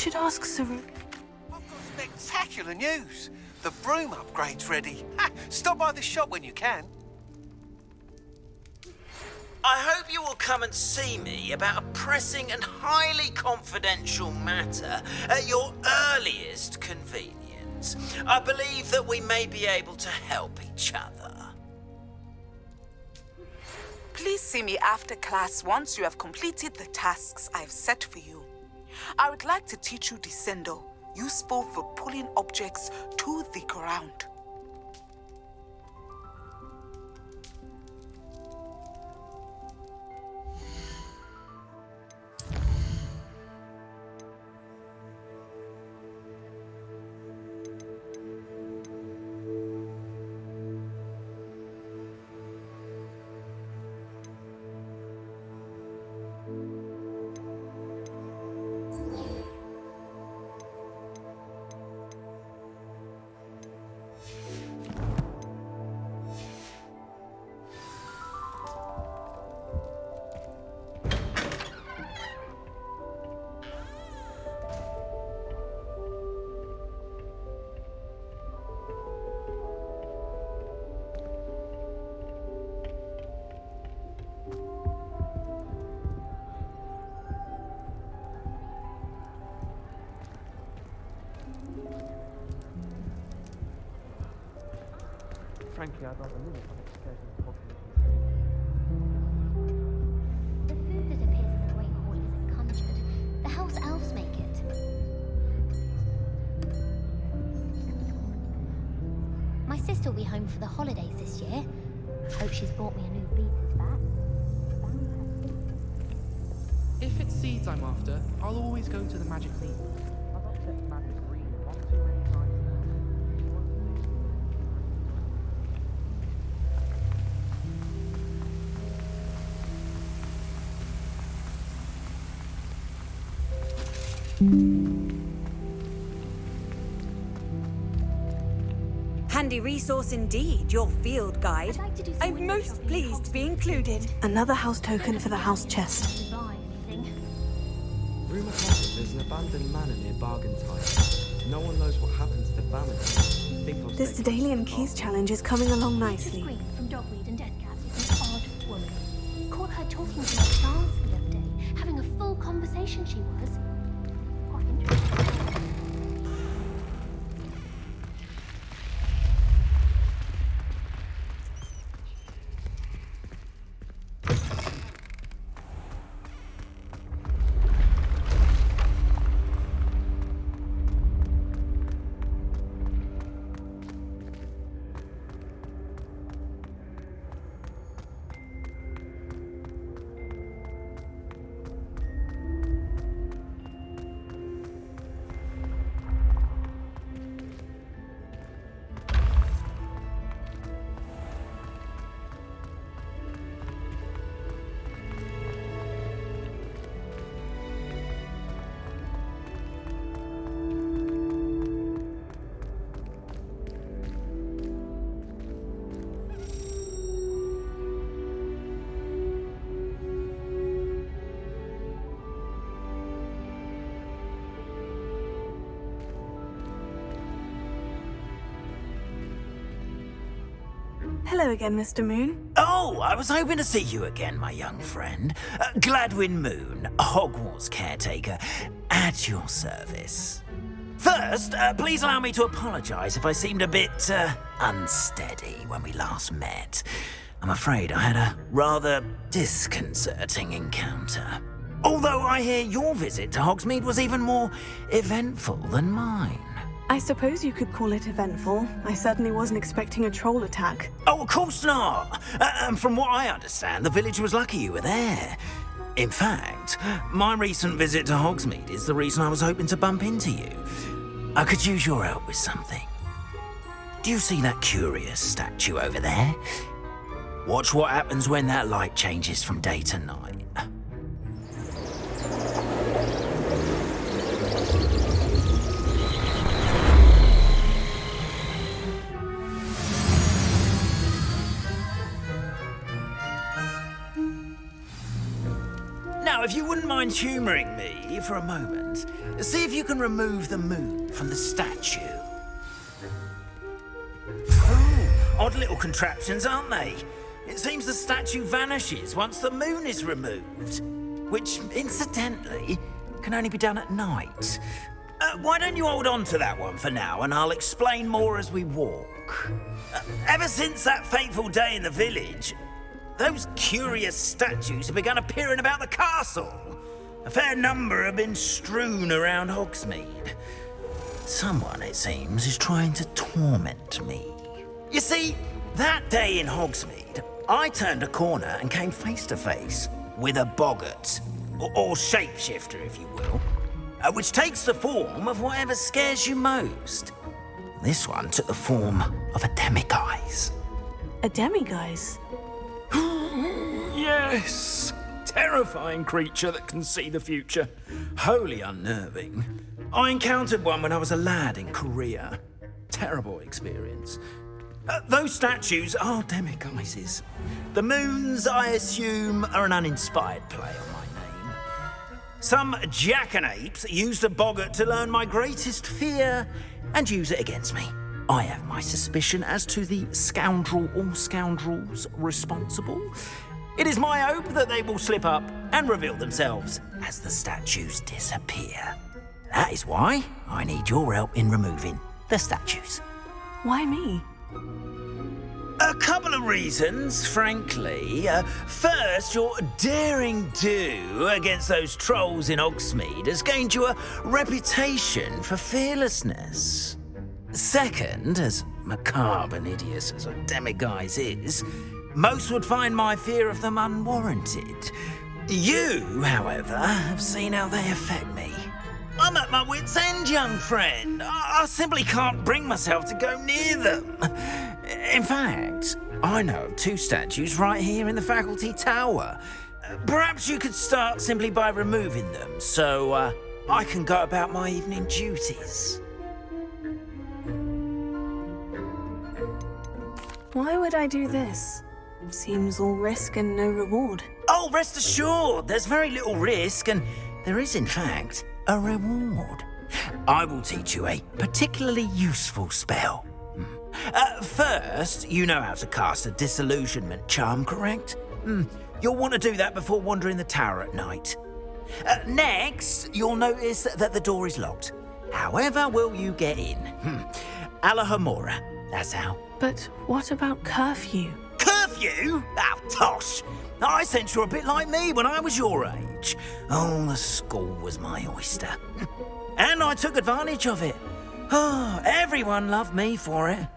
should ask Saru. I've got spectacular news. The broom upgrade's ready. Ha! Stop by the shop when you can. I hope you will come and see me about a pressing and highly confidential matter at your earliest convenience. I believe that we may be able to help each other. Please see me after class once you have completed the tasks I've set for you. I would like to teach you Descendo, useful for pulling objects to the ground. Frankly, I'd rather live on excursions to Hogwarts. The food that appears in the Great Hall isn't conjured. The house elves make it. My sister will be home for the holidays this year. Hope she's bought me a new beaded bat. If it's seeds I'm after, I'll always go to the Magic Leap. I've upset Magic Green one too many times now. Handy resource indeed, your field guide. I'd like to do some I'm window most shopping in pleased to be Hogsmeade. included. Another house token for the house chest. To buy anything. Rumour has it there's an abandoned manor near Bargentine. No one knows what happened to the family. Think I'll This stay Daedalian close Keys to challenge is coming along Mrs. nicely. Green from Dogweed and Deathcap is an odd woman. Caught her talking to a dance the other day, having a full conversation she was. Quite interesting. Hello again, Mr. Moon. Oh, I was hoping to see you again, my young friend. Gladwin Moon, Hogwarts caretaker, at your service. First, please allow me to apologise if I seemed a bit unsteady when we last met. I'm afraid I had a rather disconcerting encounter. Although I hear your visit to Hogsmeade was even more eventful than mine. I suppose you could call it eventful. I certainly wasn't expecting a troll attack. Oh, of course not. And from what I understand, the village was lucky you were there. In fact, my recent visit to Hogsmeade is the reason I was hoping to bump into you. I could use your help with something. Do you see that curious statue over there? Watch what happens when that light changes from day to night. Now, if you wouldn't mind humouring me, me for a moment. See if you can remove the moon from the statue. Oh, odd little contraptions, aren't they? It seems the statue vanishes once the moon is removed, which, incidentally, can only be done at night. Why don't you hold on to that one for now, and I'll explain more as we walk. Ever since that fateful day in the village, those curious statues have begun appearing about the castle. A fair number have been strewn around Hogsmeade. Someone, it seems, is trying to torment me. You see, that day in Hogsmeade, I turned a corner and came face to face with a boggart, or shapeshifter, if you will, which takes the form of whatever scares you most. This one took the form of a demiguise. A demiguise? Yes! Terrifying creature that can see the future. Wholly unnerving. I encountered one when I was a lad in Korea. Terrible experience. Those statues are demiguises. The moons, I assume, are an uninspired play on my name. Some jackanapes used a boggart to learn my greatest fear and use it against me. I have my suspicion as to the scoundrel or scoundrels responsible. It is my hope that they will slip up and reveal themselves as the statues disappear. That is why I need your help in removing the statues. Why me? A couple of reasons, frankly. First, your daring do against those trolls in Hogsmeade has gained you a reputation for fearlessness. Second, as macabre and hideous as a demiguise is, most would find my fear of them unwarranted. You, however, have seen how they affect me. I'm at my wit's end, young friend. I simply can't bring myself to go near them. In fact, I know of two statues right here in the faculty tower. Perhaps you could start simply by removing them, so I can go about my evening duties. Why would I do this? Seems all risk and no reward. Oh, rest assured, there's very little risk, and there is, in fact, a reward. I will teach you a particularly useful spell. First, you know how to cast a disillusionment charm, correct? You'll want to do that before wandering the tower at night. Next, you'll notice that the door is locked. However will you get in? Alahomora, that's how. But what about curfew? Curfew? Oh, tosh! I sense you're a bit like me when I was your age. Oh, the school was my oyster. And I took advantage of it. Oh, everyone loved me for it.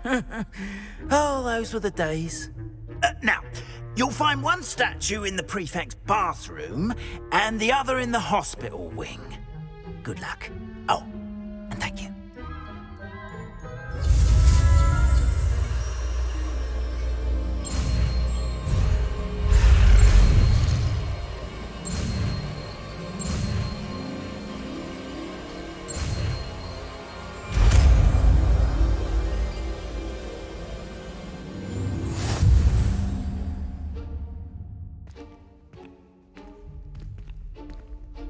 Oh, those were the days. Now, you'll find one statue in the prefect's bathroom and the other in the hospital wing. Good luck. Oh, and thank you.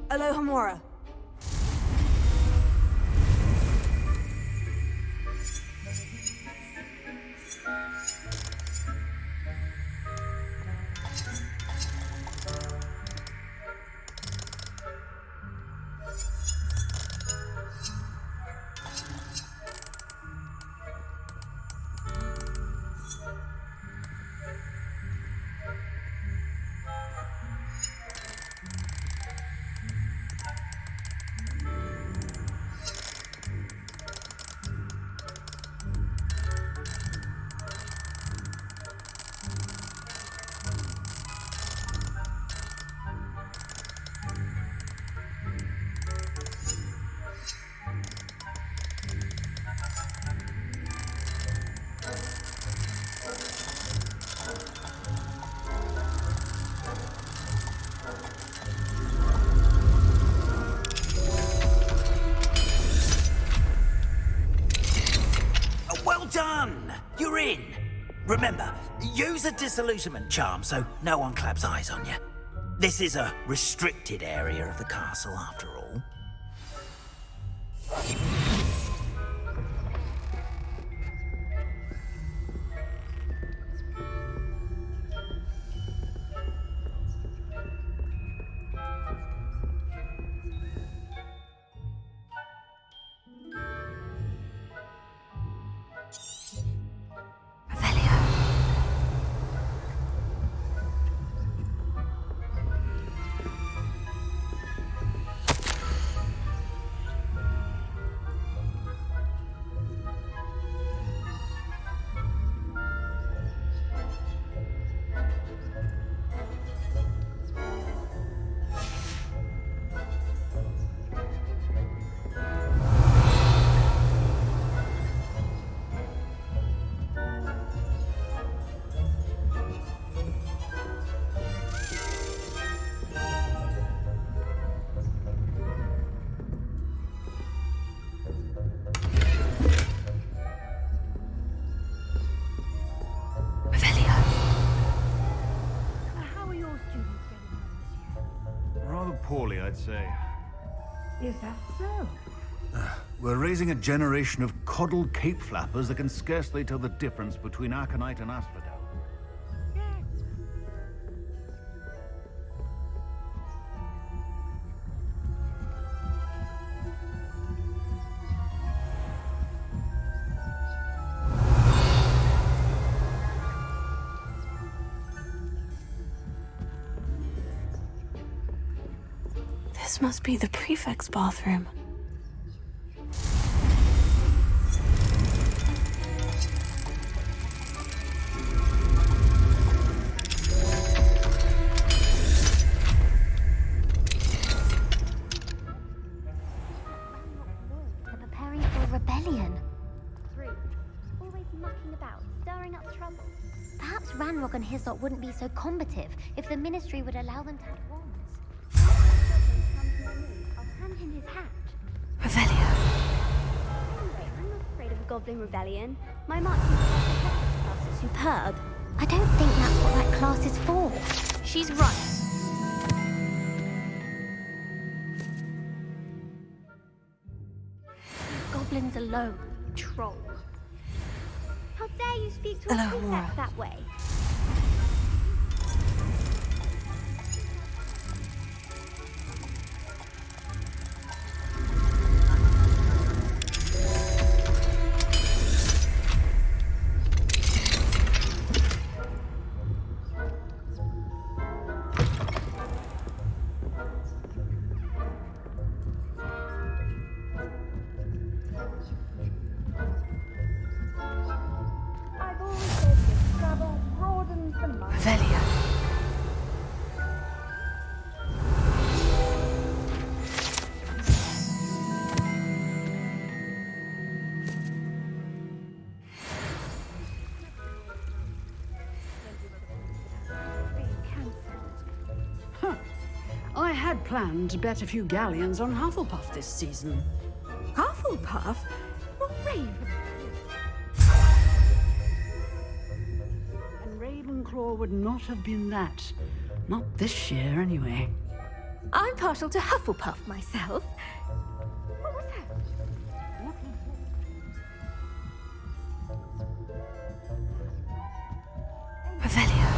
Alohomora. Done! You're in! Remember, use a disillusionment charm so no one claps eyes on you. This is a restricted area of the castle, after all. Rather poorly, I'd say. Is that so? We're raising a generation of coddled cape flappers that can scarcely tell the difference between Aconite and Asphodel. This must be the prefect's bathroom. They're preparing for a rebellion. 3. Always mucking about, stirring up trouble. Perhaps Ranrock and his lot wouldn't be so combative if the Ministry would allow them to have wands. I'll hand him his hat. Revelio. Anyway, I'm not afraid of a goblin rebellion. My marching class is superb. I don't think that's what that class is for. She's right. Leave goblins alone, troll. How dare you speak to a prefect that way? Revelio. I had planned to bet a few galleons on Hufflepuff this season. Hufflepuff? Well, Raven. And Ravenclaw would not have been that. Not this year, anyway. I'm partial to Hufflepuff myself. What was that? What? Revelio.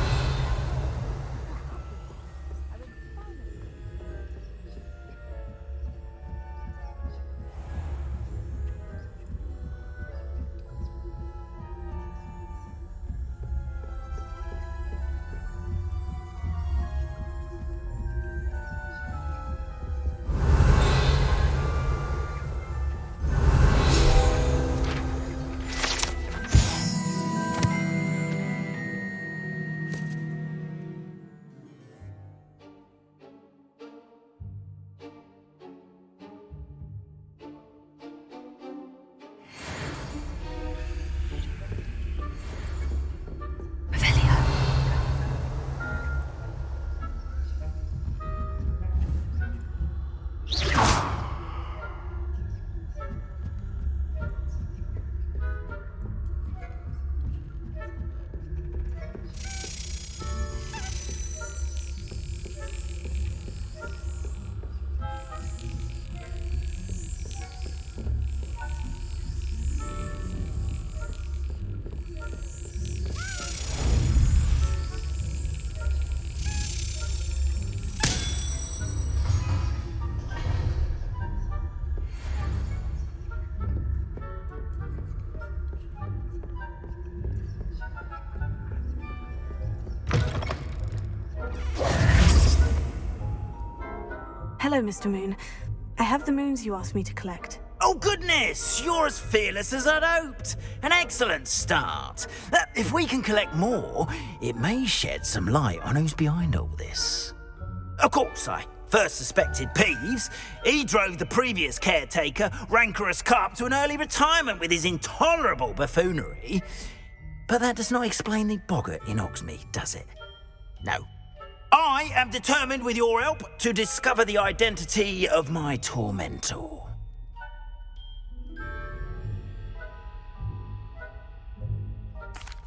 Hello, Mr. Moon. I have the moons you asked me to collect. Oh, goodness! You're as fearless as I'd hoped. An excellent start. If we can collect more, it may shed some light on who's behind all this. Of course, I first suspected Peeves. He drove the previous caretaker, rancorous Carp, to an early retirement with his intolerable buffoonery. But that does not explain the boggart in Hogsmeade, does it? No. I am determined, with your help, to discover the identity of my tormentor.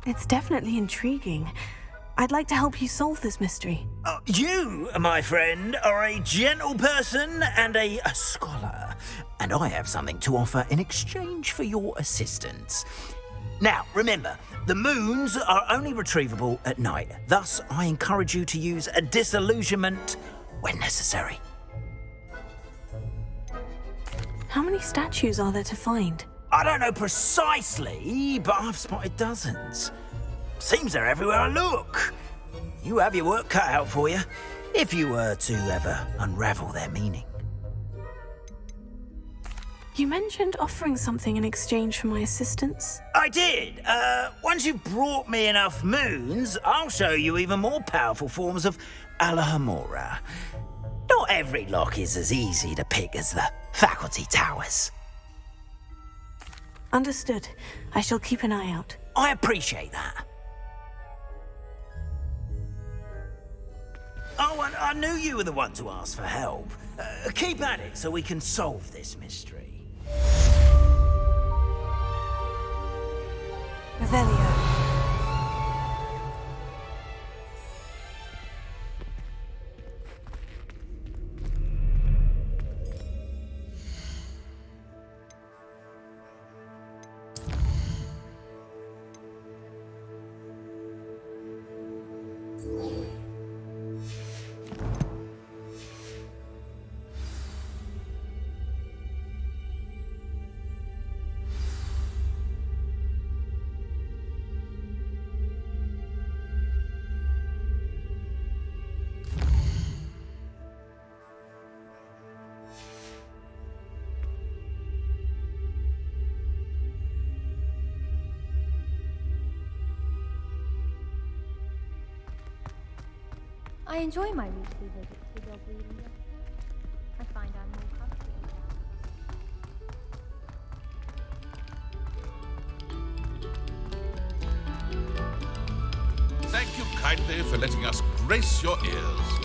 It's definitely intriguing. I'd like to help you solve this mystery. You, my friend, are a gentle person and a scholar, and I have something to offer in exchange for your assistance. Now, remember, the moons are only retrievable at night. Thus, I encourage you to use a disillusionment when necessary. How many statues are there to find? I don't know precisely, but I've spotted dozens. Seems they're everywhere I look. You have your work cut out for you, if you were to ever unravel their meaning. You mentioned offering something in exchange for my assistance? I did. Once you've brought me enough moons, I'll show you even more powerful forms of Alohomora. Not every lock is as easy to pick as the faculty towers. Understood. I shall keep an eye out. I appreciate that. Oh, and I knew you were the one to ask for help. Keep at it so we can solve this mystery. Revelio. I enjoy my weekly visits to dog breeding. I find I'm more comfortable. Thank you kindly for letting us grace your ears.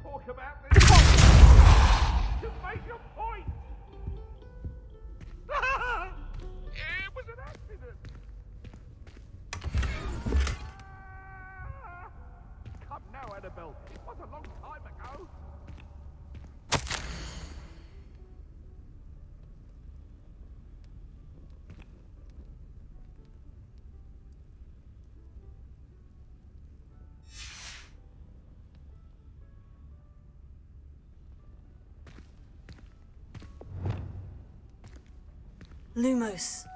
Talk about this. Just make your point. It was an accident. Come now, Annabelle. It was a long time ago. Lumos.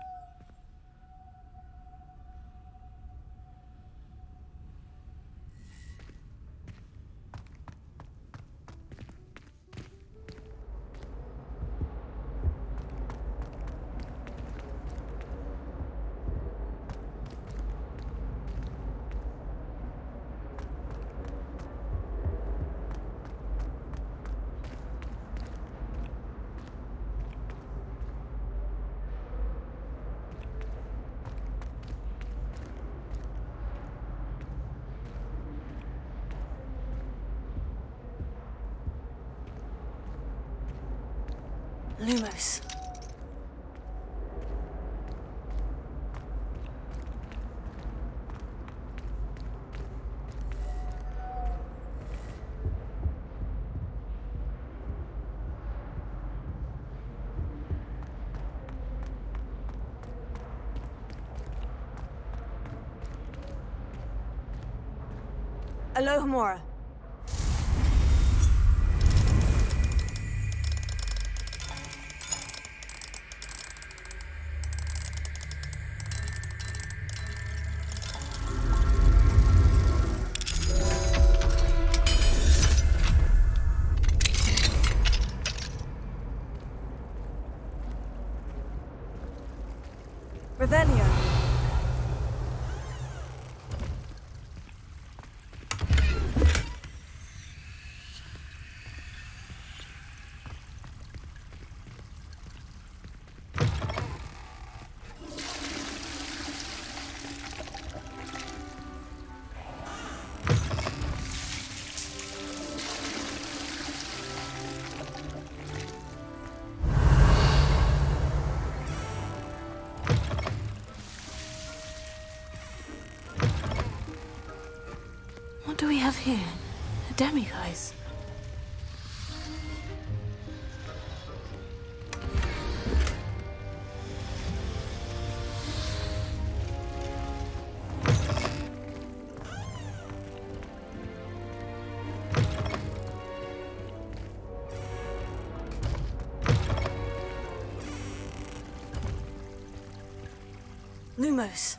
Lumos. Alohomora. Revelio. What do we have here? A demiguise. Lumos.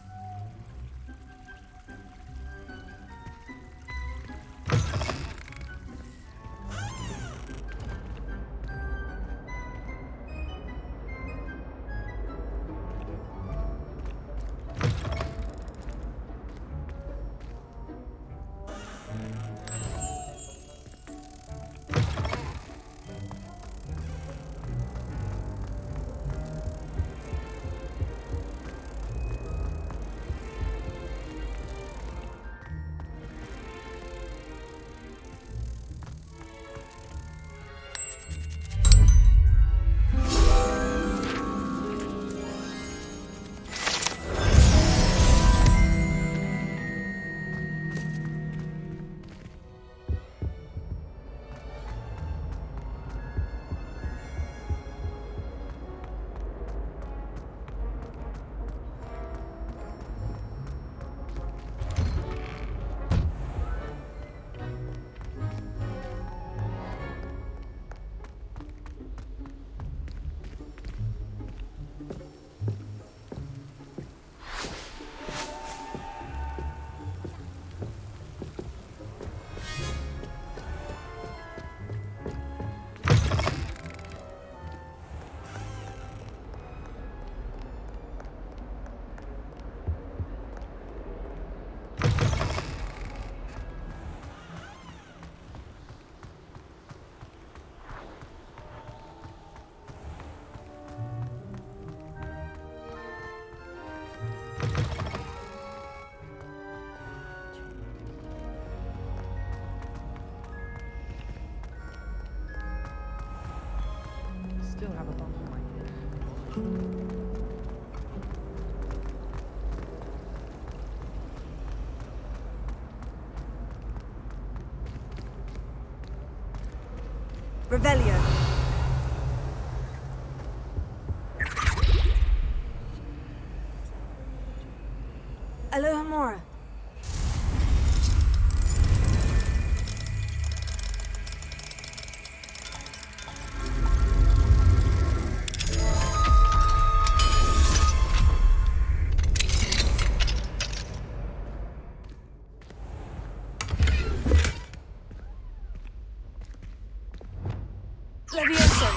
Still have a bump on my head. Revelio. Alohomora. Levioso.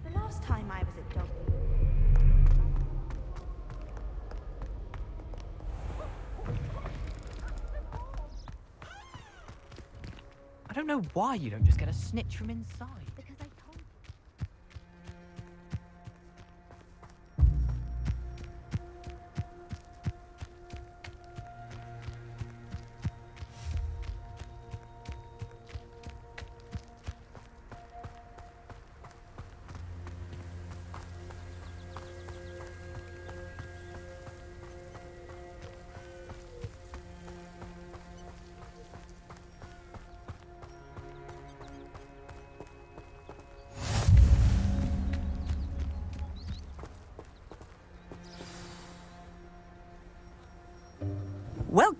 The last time I was at Dog. I don't know why you don't just get a snitch from inside. Because I told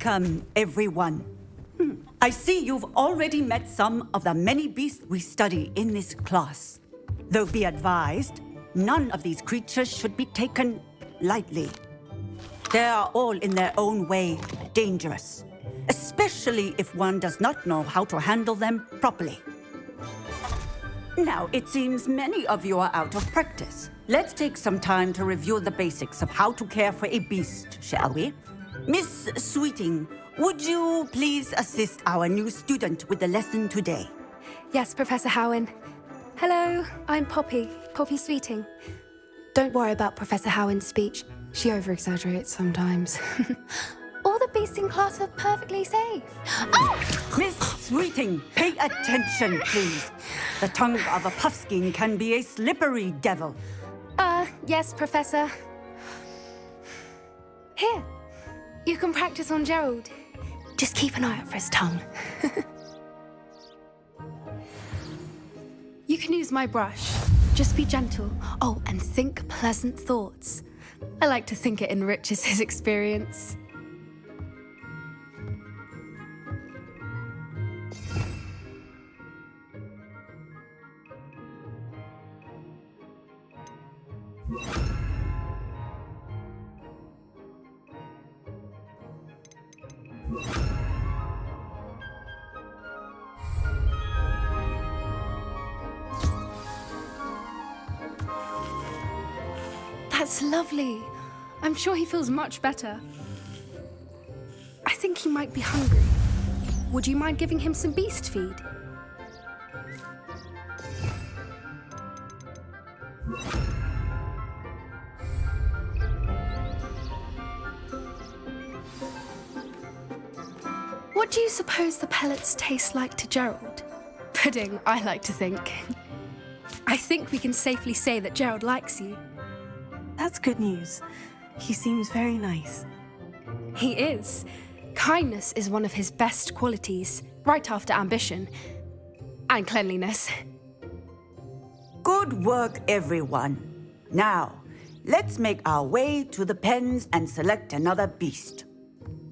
Welcome, everyone. I see you've already met some of the many beasts we study in this class. Though be advised, none of these creatures should be taken lightly. They are all in their own way dangerous, especially if one does not know how to handle them properly. Now, it seems many of you are out of practice. Let's take some time to review the basics of how to care for a beast, shall we? Miss Sweeting, would you please assist our new student with the lesson today? Yes, Professor Howen. Hello, I'm Poppy Sweeting. Don't worry about Professor Howen's speech. She over-exaggerates sometimes. All the beasts in class are perfectly safe. Oh! Miss Sweeting, pay attention, please. The tongue of a puffskein can be a slippery devil. Yes, Professor. Here, you can practice on Gerald. Just keep an eye out for his tongue. You can use my brush. Just be gentle. Oh, and think pleasant thoughts. I like to think it enriches his experience. That's lovely. I'm sure he feels much better. I think he might be hungry. Would you mind giving him some beast feed? What do you suppose the pellets taste like to Gerald? Pudding, I like to think. I think we can safely say that Gerald likes you. That's good news. He seems very nice. He is. Kindness is one of his best qualities, right after ambition. And cleanliness. Good work, everyone. Now, let's make our way to the pens and select another beast.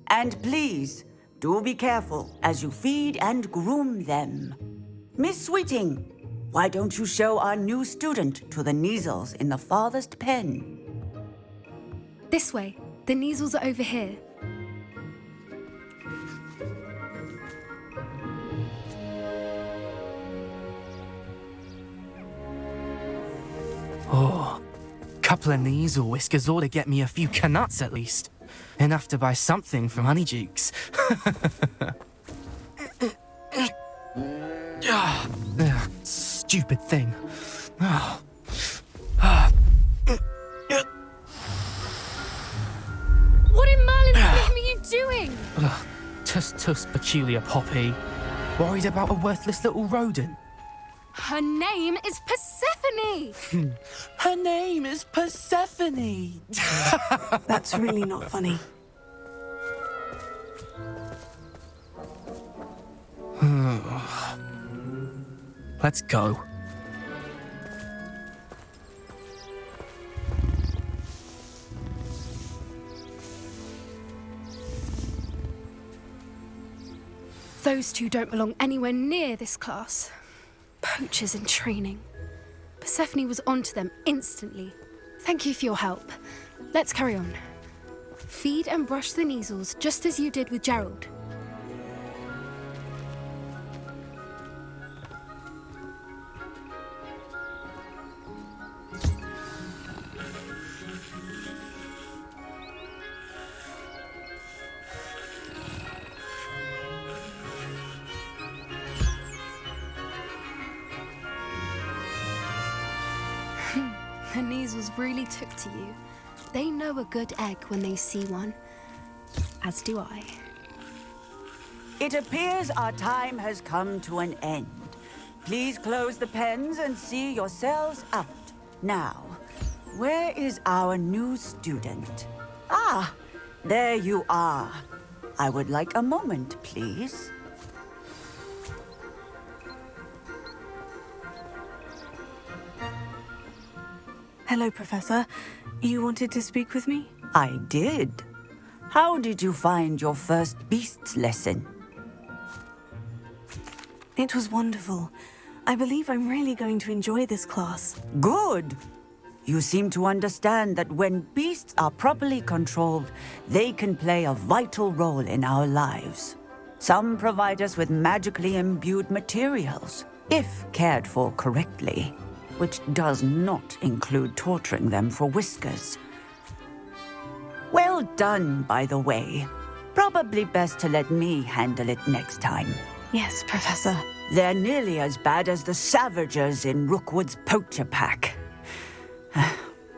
And please, do be careful as you feed and groom them. Miss Sweeting, why don't you show our new student to the Neasels in the farthest pen? This way. The Neasels are over here. Oh, couple of Neasel whiskers ought to get me a few canuts at least. Enough to buy something from Honeydukes. Stupid thing. What in Merlin's name are you doing? Tuss peculiar Poppy. Worried about a worthless little rodent. Her name is Persephone! Her name is Persephone! That's really not funny. Let's go. Those two don't belong anywhere near this class. Poachers in training. Persephone was onto them instantly. Thank you for your help. Let's carry on. Feed and brush the Neasels just as you did with Gerald. The Neasels really took to you. They know a good egg when they see one. As do I. It appears our time has come to an end. Please close the pens and see yourselves out. Now, where is our new student? Ah, there you are. I would like a moment, please. Hello, Professor. You wanted to speak with me? I did. How did you find your first beasts lesson? It was wonderful. I believe I'm really going to enjoy this class. Good. You seem to understand that when beasts are properly controlled, they can play a vital role in our lives. Some provide us with magically imbued materials, if cared for correctly, which does not include torturing them for whiskers. Well done, by the way. Probably best to let me handle it next time. Yes, Professor. They're nearly as bad as the Savagers in Rookwood's poacher pack.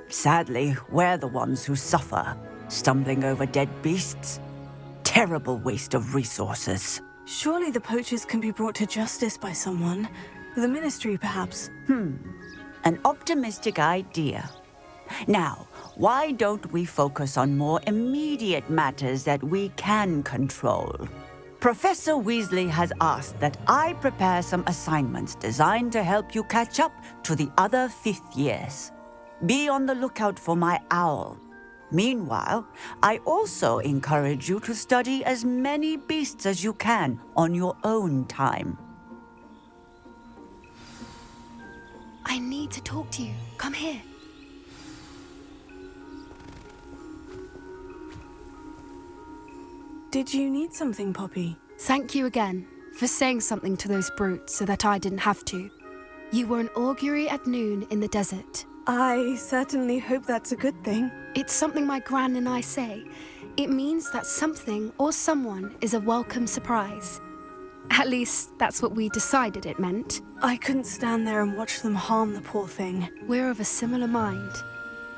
Sadly, we're the ones who suffer, stumbling over dead beasts. Terrible waste of resources. Surely the poachers can be brought to justice by someone. The Ministry, perhaps. An optimistic idea. Now, why don't we focus on more immediate matters that we can control? Professor Weasley has asked that I prepare some assignments designed to help you catch up to the other 5th years. Be on the lookout for my owl. Meanwhile, I also encourage you to study as many beasts as you can on your own time. I need to talk to you. Come here. Did you need something, Poppy? Thank you again for saying something to those brutes so that I didn't have to. You were an augury at noon in the desert. I certainly hope that's a good thing. It's something my gran and I say. It means that something or someone is a welcome surprise. At least, that's what we decided it meant. I couldn't stand there and watch them harm the poor thing. We're of a similar mind.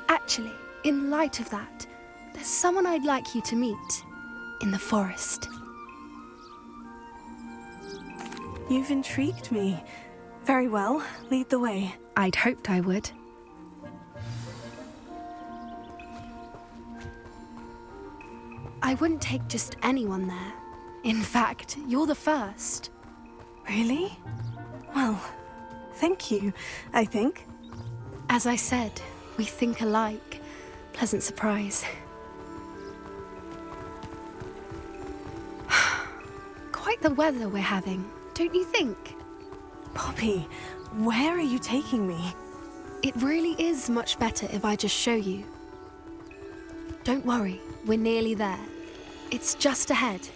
Actually, in light of that, there's someone I'd like you to meet. In the forest. You've intrigued me. Very well, lead the way. I'd hoped I would. I wouldn't take just anyone there. In fact, you're the first. Really? Well, thank you, I think. As I said, we think alike. Pleasant surprise. Quite the weather we're having, don't you think? Poppy, where are you taking me? It really is much better if I just show you. Don't worry, we're nearly there. It's just ahead.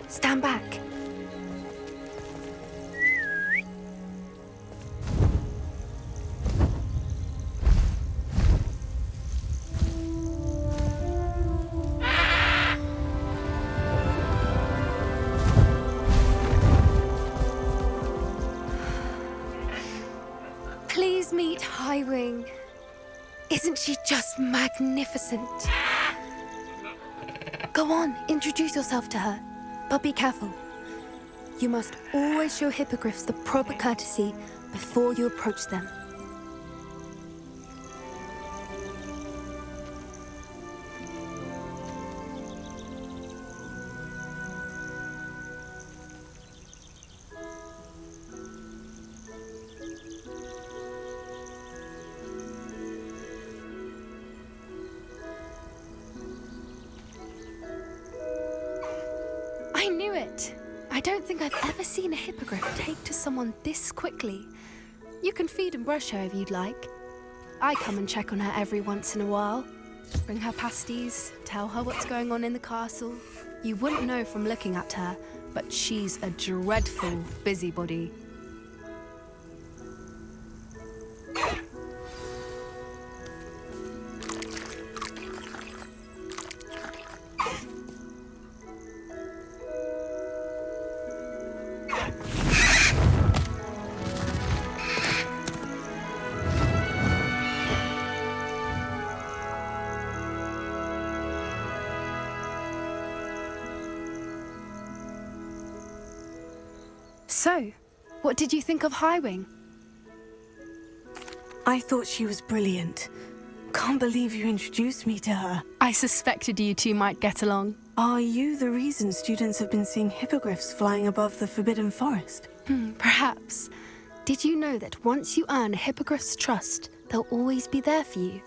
Stand back. Please meet Highwing. Isn't she just magnificent? Go on, introduce yourself to her. But be careful. You must always show hippogriffs the proper courtesy before you approach them. I knew it! I don't think I've ever seen a hippogriff take to someone this quickly. You can feed and brush her if you'd like. I come and check on her every once in a while. Bring her pasties, tell her what's going on in the castle. You wouldn't know from looking at her, but she's a dreadful busybody. So, what did you think of Highwing? I thought she was brilliant. Can't believe you introduced me to her. I suspected you two might get along. Are you the reason students have been seeing hippogriffs flying above the Forbidden Forest? Perhaps. Did you know that once you earn a hippogriff's trust, they'll always be there for you?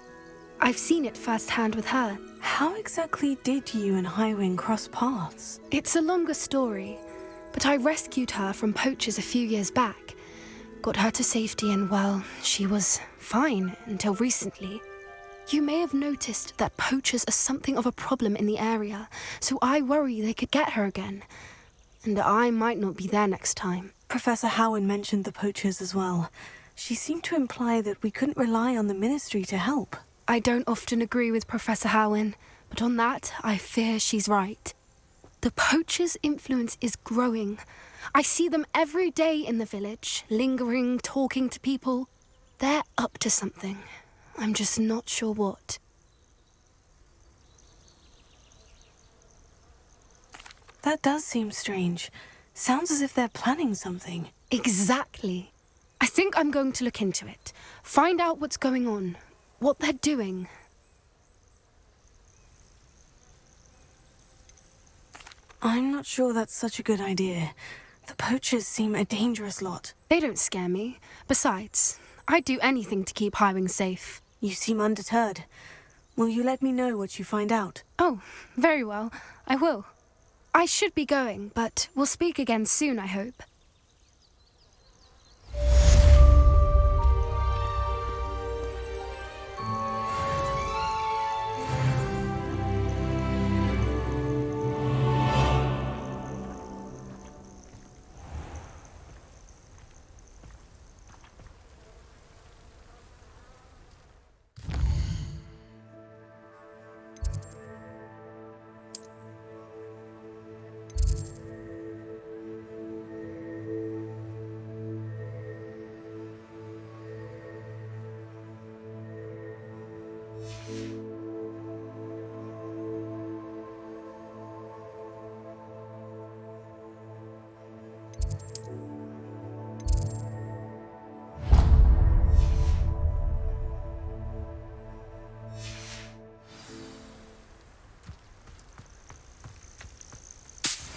I've seen it firsthand with her. How exactly did you and Highwing cross paths? It's a longer story, but I rescued her from poachers a few years back. Got her to safety and, well, she was fine until recently. You may have noticed that poachers are something of a problem in the area, so I worry they could get her again. And I might not be there next time. Professor Howin mentioned the poachers as well. She seemed to imply that we couldn't rely on the Ministry to help. I don't often agree with Professor Howin, but on that, I fear she's right. The poachers' influence is growing. I see them every day in the village, lingering, talking to people. They're up to something. I'm just not sure what. That does seem strange. Sounds as if they're planning something. Exactly. I think I'm going to look into it. Find out what's going on. What they're doing. I'm not sure that's such a good idea. The poachers seem a dangerous lot. They don't scare me. Besides, I'd do anything to keep Highwing safe. You seem undeterred. Will you let me know what you find out? Oh, very well. I will. I should be going, but we'll speak again soon, I hope.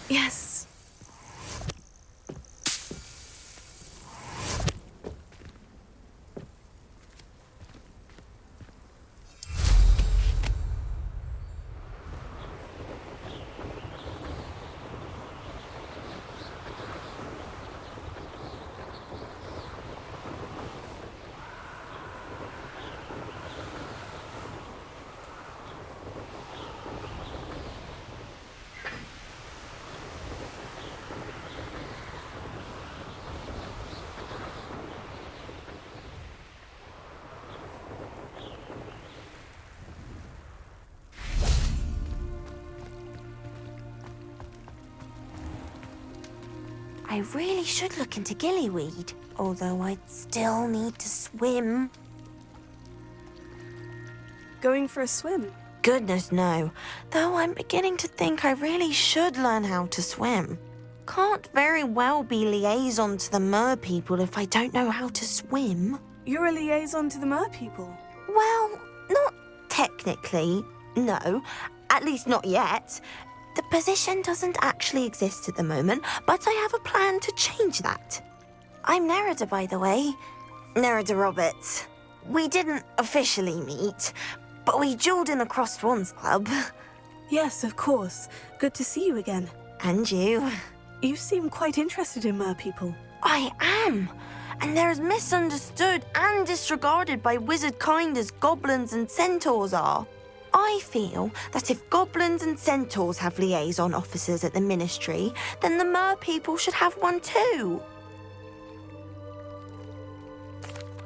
Yes. I really should look into gillyweed, although I'd still need to swim. Going for a swim? Goodness, no. Though I'm beginning to think I really should learn how to swim. Can't very well be liaison to the mer people if I don't know how to swim. You're a liaison to the mer people? Well, not technically, no. At least not yet. The position doesn't actually exist at the moment, but I have a plan to change that. I'm Nerida, by the way. Nerida Roberts. We didn't officially meet, but we duelled in the Crossed Wands Club. Yes, of course. Good to see you again. And you. You seem quite interested in mer people. I am. And they're as misunderstood and disregarded by wizard kind as goblins and centaurs are. I feel that if goblins and centaurs have liaison officers at the Ministry, then the mer people should have one too.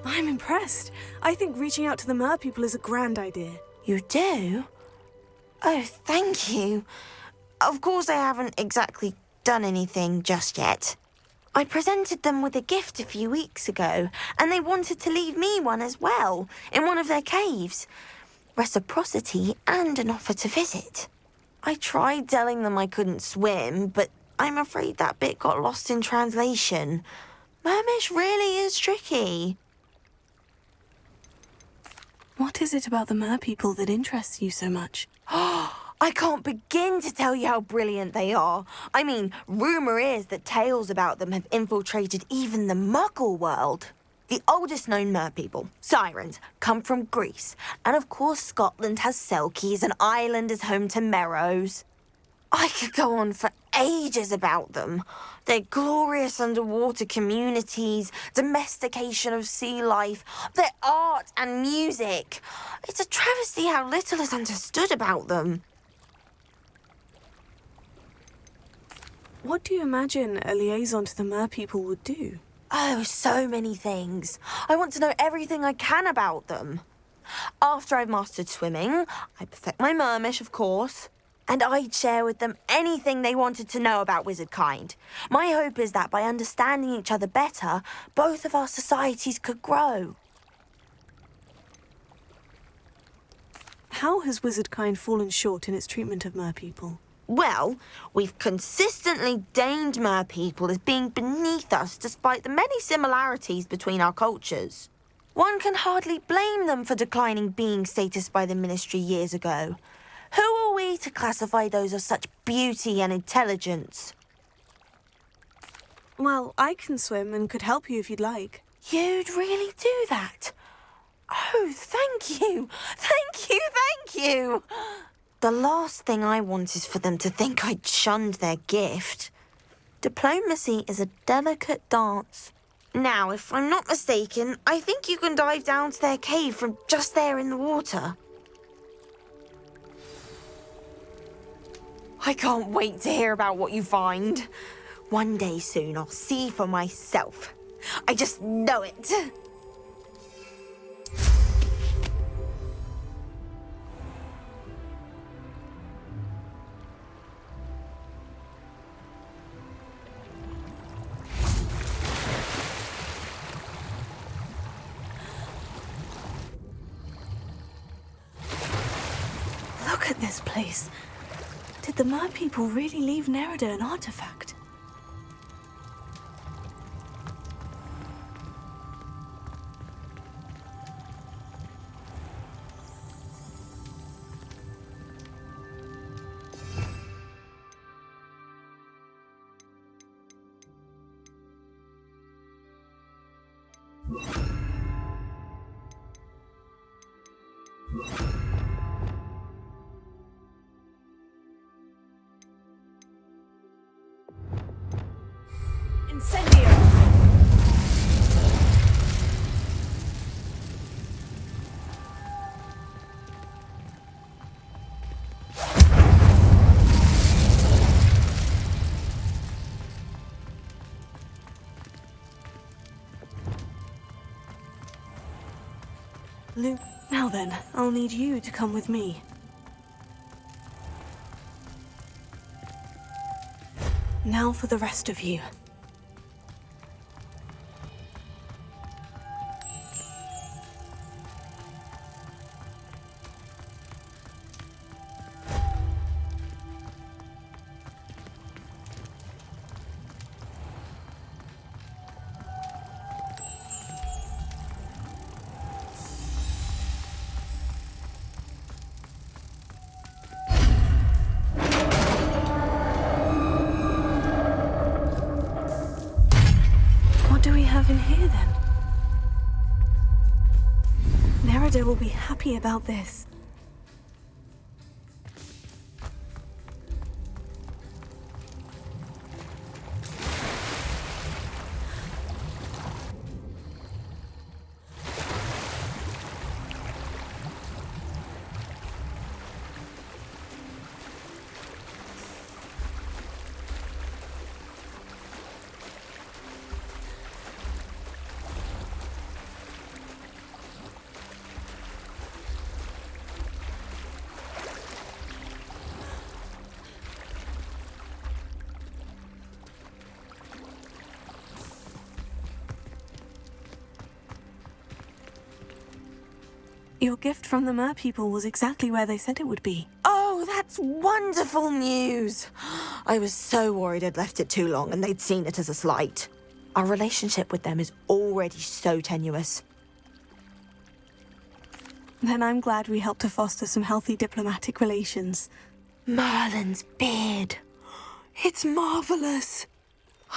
I'm impressed. I think reaching out to the mer people is a grand idea. You do? Oh, thank you. Of course I haven't exactly done anything just yet. I presented them with a gift a few weeks ago, and they wanted to leave me one as well, in one of their caves. Reciprocity and an offer to visit. I tried telling them I couldn't swim, but I'm afraid that bit got lost in translation. Mermish really is tricky. What is it about the mer people that interests you so much? I I can't begin to tell you how brilliant they are. I mean, rumour is that tales about them have infiltrated even the Muggle world. The oldest known merpeople, sirens, come from Greece. And of course Scotland has Selkies and Ireland is home to Merrows. I could go on for ages about them. Their glorious underwater communities, domestication of sea life, their art and music. It's a travesty how little is understood about them. What do you imagine a liaison to the merpeople would do? Oh, so many things. I want to know everything I can about them. After I've mastered swimming, I perfect my mermish, of course, and I'd share with them anything they wanted to know about wizard kind. My hope is that by understanding each other better, both of our societies could grow. How has wizard kind fallen short in its treatment of merpeople? Well, we've consistently deemed merpeople as being beneath us despite the many similarities between our cultures. One can hardly blame them for declining being status by the Ministry years ago. Who are we to classify those of such beauty and intelligence? Well, I can swim and could help you if you'd like. You'd really do that? Oh, thank you! Thank you, thank you! The last thing I want is for them to think I'd shunned their gift. Diplomacy is a delicate dance. Now, if I'm not mistaken, I think you can dive down to their cave from just there in the water. I can't wait to hear about what you find. One day soon I'll see for myself. I just know it. Look at this place. Did the merpeople really leave Nerida an artifact? Incendio! Luke, now then, I'll need you to come with me. Now for the rest of you. What do we have in here, then? Nerida will be happy about this. Your gift from the merpeople was exactly where they said it would be. Oh, that's wonderful news. I was so worried I'd left it too long and they'd seen it as a slight. Our relationship with them is already so tenuous. Then I'm glad we helped to foster some healthy diplomatic relations. Merlin's beard. It's marvellous.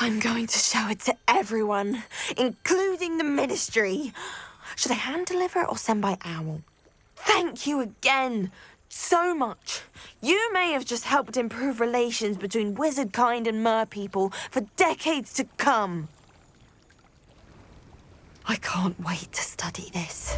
I'm going to show it to everyone, including the Ministry. Should I hand deliver it or send by owl? Thank you again so much. You may have just helped improve relations between wizard kind and mer people for decades to come. I can't wait to study this.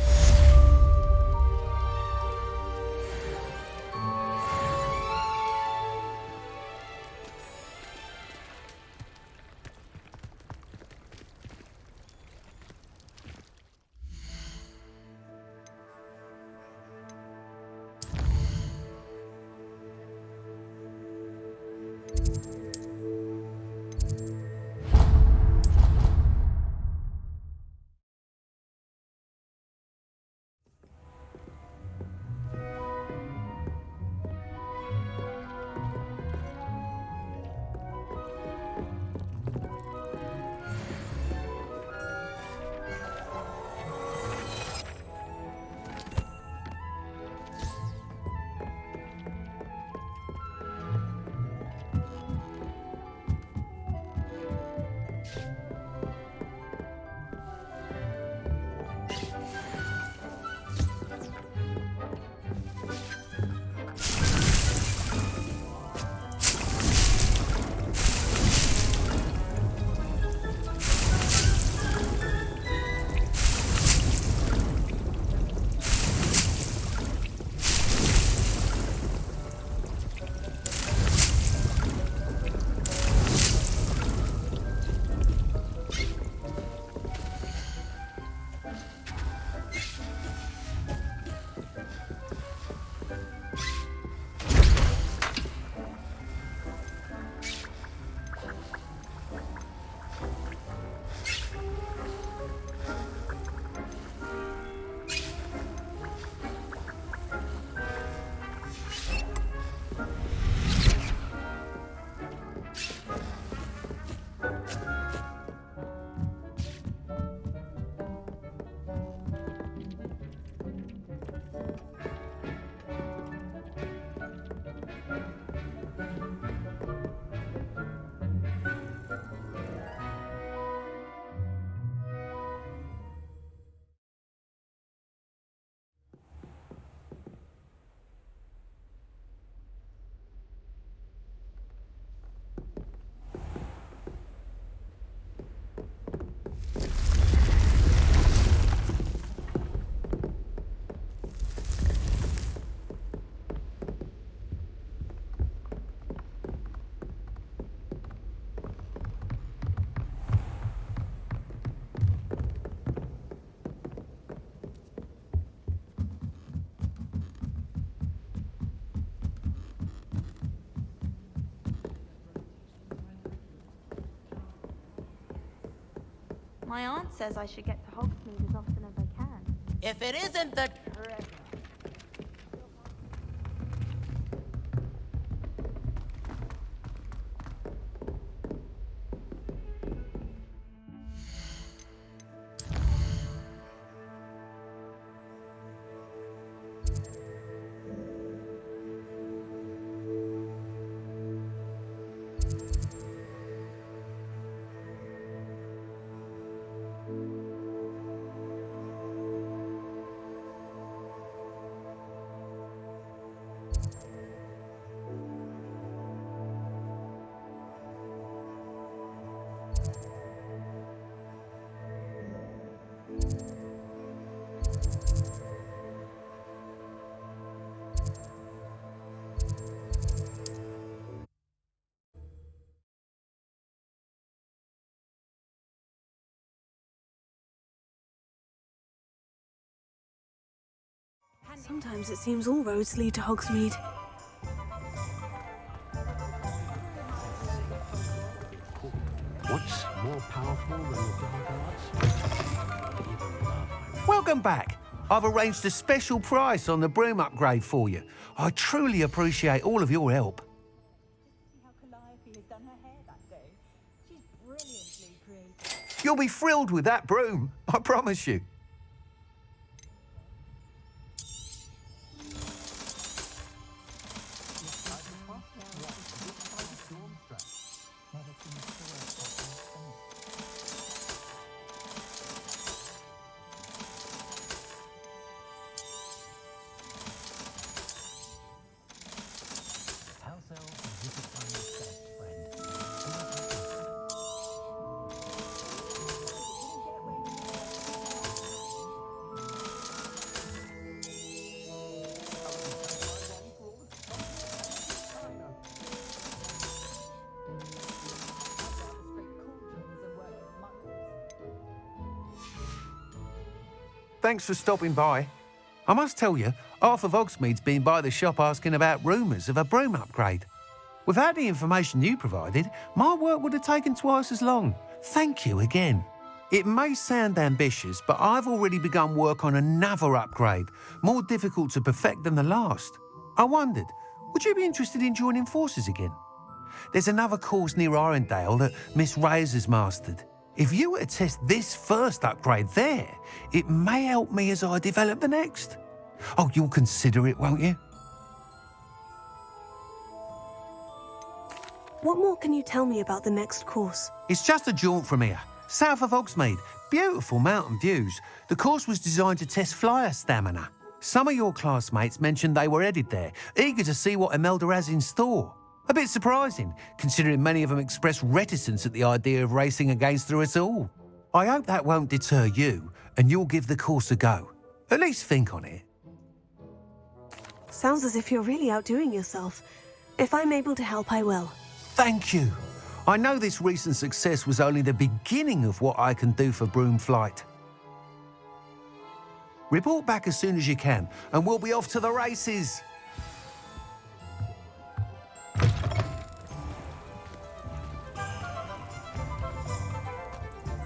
My aunt says I should get to Hogsmeade as often as I can. If it isn't the treasure. Sometimes it seems all roads lead to Hogsmeade. What's more powerful than the dark arts? Welcome back. I've arranged a special price on the broom upgrade for you. I truly appreciate all of your help. You'll be thrilled with that broom, I promise you. Thanks for stopping by. I must tell you, half of Hogsmeade's been by the shop asking about rumours of a broom upgrade. Without the information you provided, my work would have taken twice as long. Thank you again. It may sound ambitious, but I've already begun work on another upgrade, more difficult to perfect than the last. I wondered, would you be interested in joining forces again? There's another course near Arendelle that Miss Reyes has mastered. If you were to test this first upgrade there, it may help me as I develop the next. Oh, you'll consider it, won't you? What more can you tell me about the next course? It's just a jaunt from here, south of Hogsmeade. Beautiful mountain views. The course was designed to test flyer stamina. Some of your classmates mentioned they were headed there, eager to see what Imelda has in store. A bit surprising, considering many of them expressed reticence at the idea of racing against her at all. I hope that won't deter you, and you'll give the course a go. At least think on it. Sounds as if you're really outdoing yourself. If I'm able to help, I will. Thank you. I know this recent success was only the beginning of what I can do for broom flight. Report back as soon as you can, and we'll be off to the races.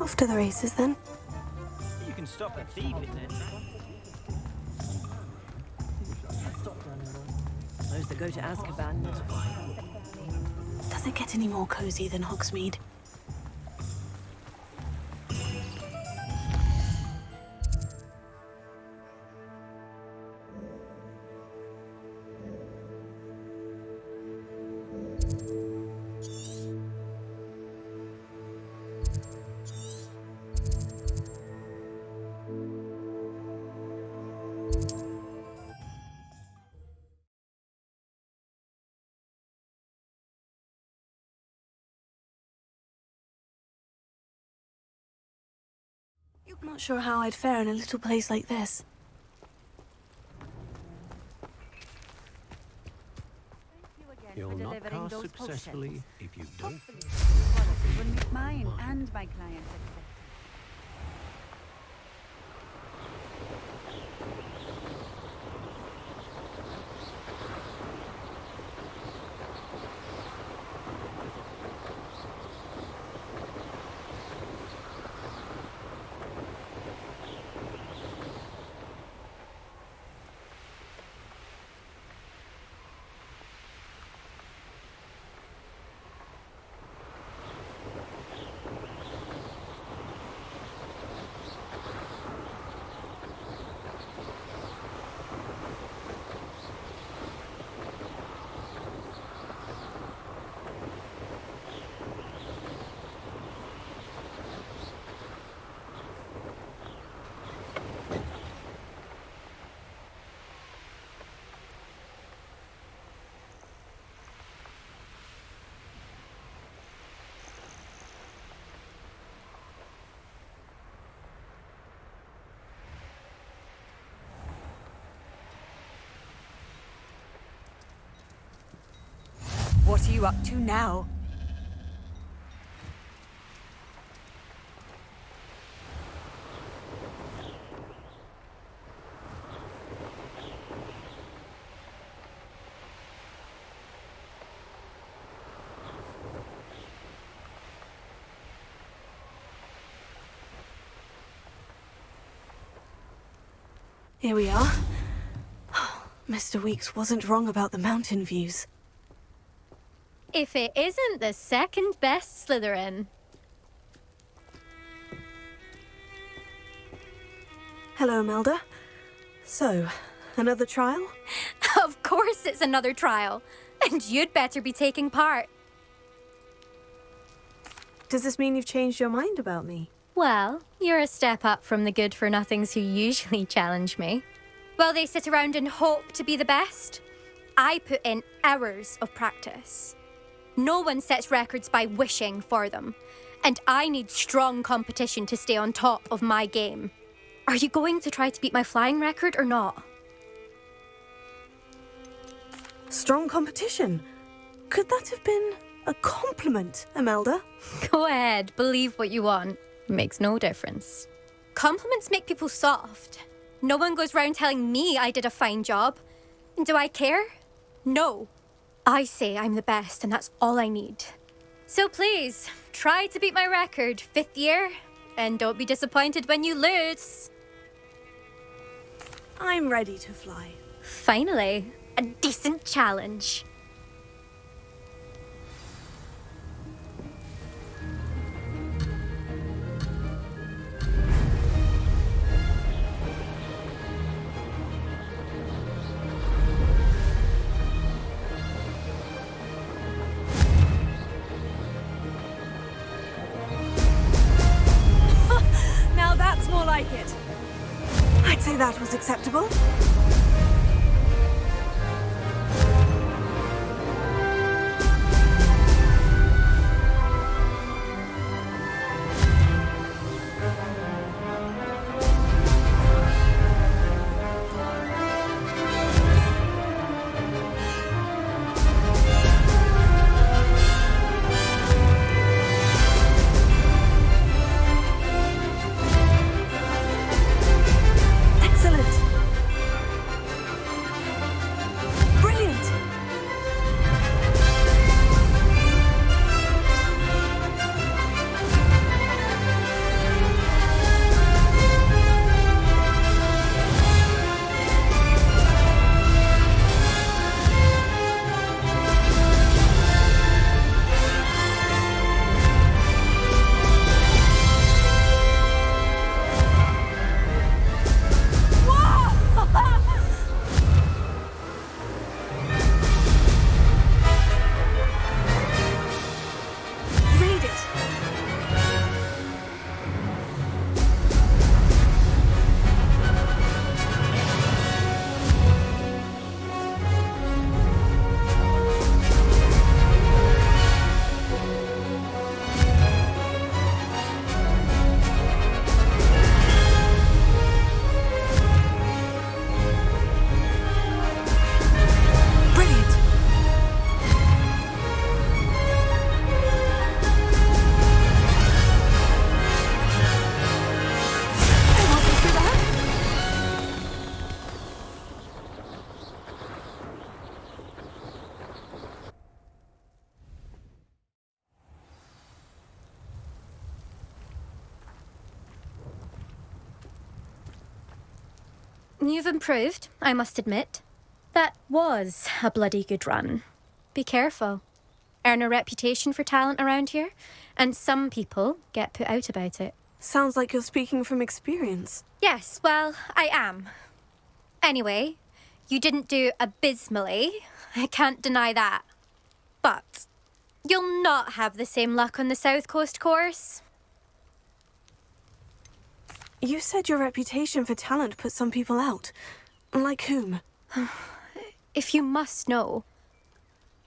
Off to the races, then. You can stop the thieving then. Those that go to Azkaban. Does it get any more cozy than Hogsmeade? I'm not sure how I'd fare in a little place like this. You'll not cast successfully if you don't. Will meet mine and my clients. What are you up to now? Here we are. Mr. Weeks wasn't wrong about the mountain views. If it isn't the second best Slytherin. Hello, Imelda. So, another trial? Of course it's another trial. And you'd better be taking part. Does this mean you've changed your mind about me? Well, you're a step up from the good-for-nothings who usually challenge me. Well, they sit around and hope to be the best. I put in hours of practice. No one sets records by wishing for them. And I need strong competition to stay on top of my game. Are you going to try to beat my flying record or not? Strong competition? Could that have been a compliment, Imelda? Go ahead, believe what you want. Makes no difference. Compliments make people soft. No one goes round telling me I did a fine job. And do I care? No. I say I'm the best, and that's all I need. So please, try to beat my record, 5th year, and don't be disappointed when you lose. I'm ready to fly. Finally, a decent challenge. Now that's more like it. I'd say that was acceptable. Excellent. Brilliant. You made it. Brilliant. That wasn't too bad. You've improved, I must admit. That was a bloody good run. Be careful. Earn a reputation for talent around here, and some people get put out about it. Sounds like you're speaking from experience. Yes, well, I am. Anyway, you didn't do abysmally. I can't deny that. But you'll not have the same luck on the South Coast course. You said your reputation for talent put some people out. Like whom? If you must know,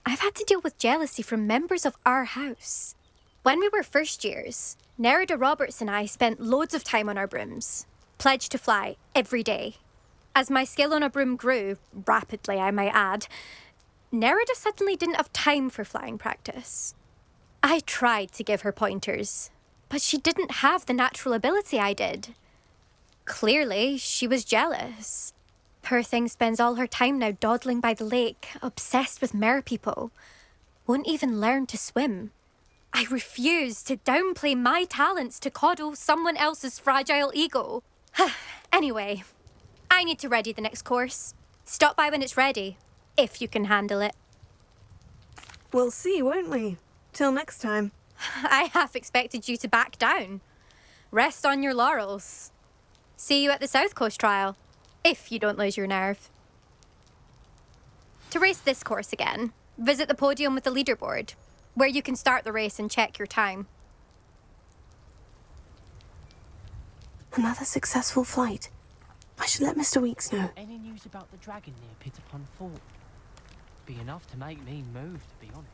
I've had to deal with jealousy from members of our house. When we were first years, Nerida Roberts and I spent loads of time on our brooms, pledged to fly every day. As my skill on a broom grew, rapidly I might add, Nerida suddenly didn't have time for flying practice. I tried to give her pointers, but she didn't have the natural ability I did. Clearly, she was jealous. Poor thing spends all her time now dawdling by the lake, obsessed with merpeople. Won't even learn to swim. I refuse to downplay my talents to coddle someone else's fragile ego. Anyway, I need to ready the next course. Stop by when it's ready, if you can handle it. We'll see, won't we? Till next time. I half expected you to back down. Rest on your laurels. See you at the South Coast trial, if you don't lose your nerve. To race this course again, visit the podium with the leaderboard, where you can start the race and check your time. Another successful flight. I should let Mr. Weeks know. Any news about the dragon near Pittapon Fort? Be enough to make me move, to be honest.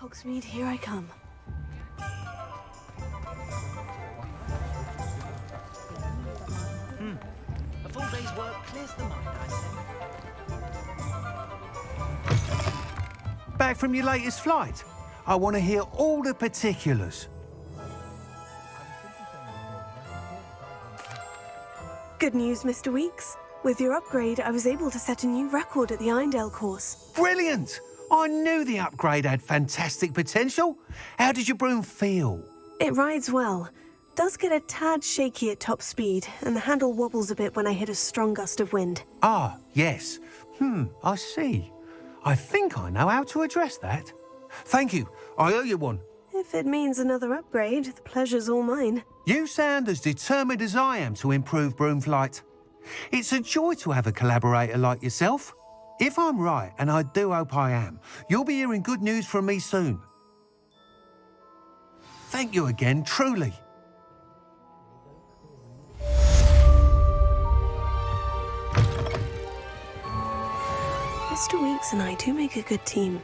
Hogsmeade, here I come. A full day's work clears the mind, I say. Back from your latest flight? I want to hear all the particulars. Good news, Mr. Weeks. With your upgrade, I was able to set a new record at the Irondale course. Brilliant! I knew the upgrade had fantastic potential. How did your broom feel? It rides well. Does get a tad shaky at top speed, and the handle wobbles a bit when I hit a strong gust of wind. Ah, yes. I see. I think I know how to address that. Thank you. I owe you one. If it means another upgrade, the pleasure's all mine. You sound as determined as I am to improve broom flight. It's a joy to have a collaborator like yourself. If I'm right, and I do hope I am, you'll be hearing good news from me soon. Thank you again, truly. Mr. Weeks and I do make a good team.